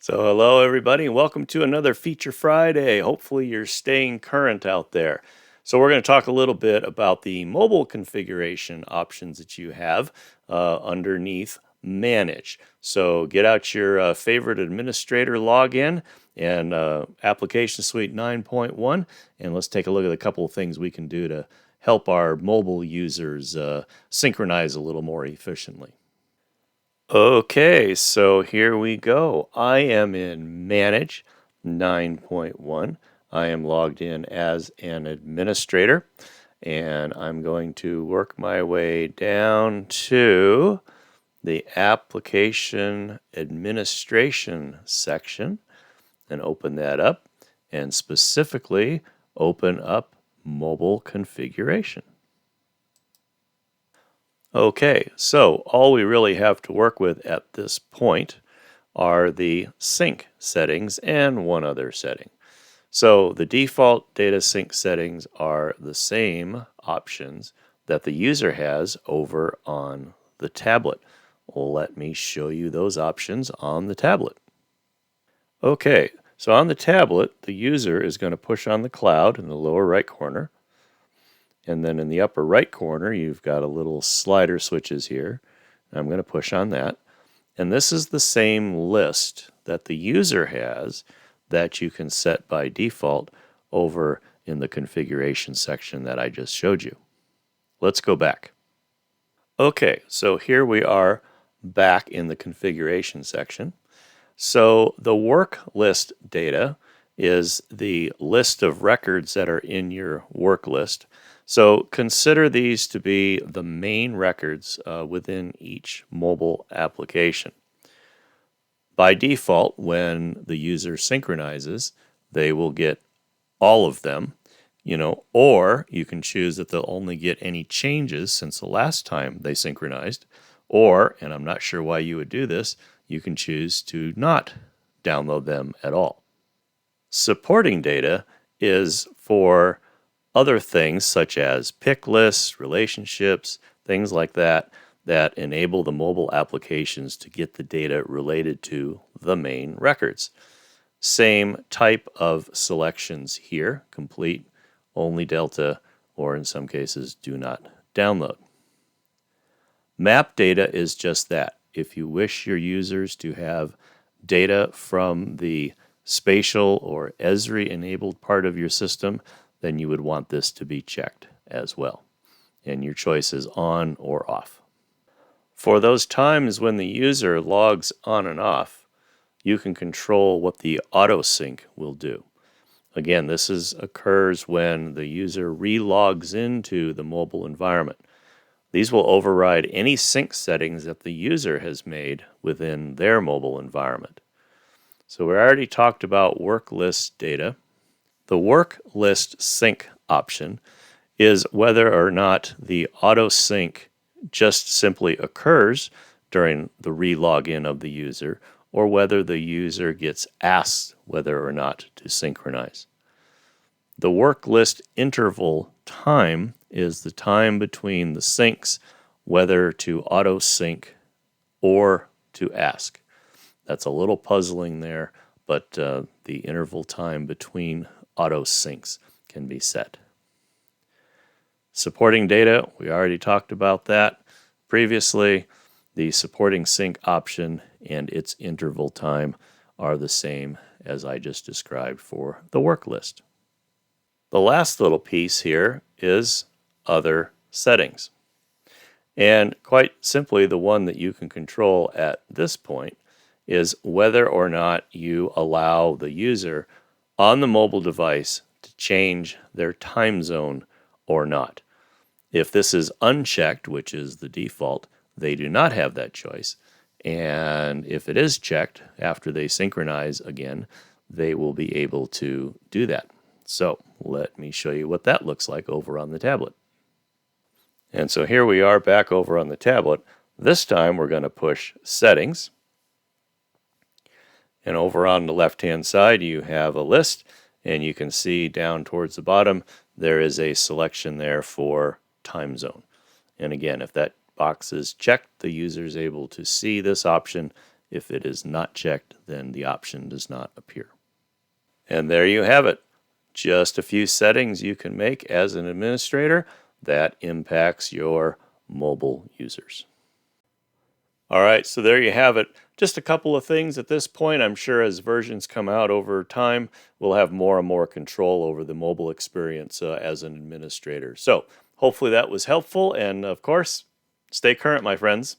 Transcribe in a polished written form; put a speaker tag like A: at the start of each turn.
A: So, hello everybody, and welcome to another Feature Friday. Hopefully, you're staying current out there. So, we're going to talk a little bit about the mobile configuration options that you have underneath Manage. So, get out your favorite administrator login and Application Suite 9.1, and let's take a look at a couple of things we can do to help our mobile users synchronize a little more efficiently. Okay, so here we go. I am in Manage 9.1. I am logged in as an administrator, and I'm going to work my way down to the Application Administration section and open that up, and specifically open up Mobile Configuration. Okay, so all we really have to work with at this point are the sync settings and one other setting. So the default data sync settings are the same options that the user has over on the tablet. Let me show you those options on the tablet. Okay, so on the tablet, the user is going to push on the cloud in the lower right corner. And then in the upper right corner, you've got a little slider switches here. I'm going to push on that. And this is the same list that the user has that you can set by default over in the configuration section that I just showed you. Let's go back. Okay, so here we are back in the configuration section. So the work list data is the list of records that are in your work list. So consider these to be the main records within each mobile application. By default, when the user synchronizes, they will get all of them, or you can choose that they'll only get any changes since the last time they synchronized, or, and I'm not sure why you would do this, you can choose to not download them at all. Supporting data is for other things such as pick lists, relationships, things like that, that enable the mobile applications to get the data related to the main records. Same type of selections here, complete, only delta, or in some cases do not download. Map data is just that. If you wish your users to have data from the spatial or Esri enabled part of your system, then you would want this to be checked as well. And your choice is on or off. For those times when the user logs on and off, you can control what the auto sync will do. Again, this occurs when the user re-logs into the mobile environment. These will override any sync settings that the user has made within their mobile environment. So we already talked about work list data. The work list sync option is whether or not the auto sync just simply occurs during the re-login of the user, or whether the user gets asked whether or not to synchronize. The work list interval time is the time between the syncs, whether to auto sync or to ask. That's a little puzzling there, but the interval time between auto syncs can be set. Supporting data, we already talked about that previously. The supporting sync option and its interval time are the same as I just described for the work list. The last little piece here is other settings. And quite simply, the one that you can control at this point is whether or not you allow the user on the mobile device to change their time zone or not. If this is unchecked, which is the default, they do not have that choice. And if it is checked after they synchronize again, they will be able to do that. So let me show you what that looks like over on the tablet. And so here we are back over on the tablet. This time we're going to push Settings. And over on the left-hand side, you have a list, and you can see down towards the bottom, there is a selection there for time zone. And again, if that box is checked, the user is able to see this option If it is not checked, then the option does not appear. And there you have it. Just a few settings you can make as an administrator that impacts your mobile users. All right, so there you have it. Just a couple of things at this point. I'm sure as versions come out over time, we'll have more and more control over the mobile experience as an administrator. So hopefully that was helpful. And of course, stay current, my friends.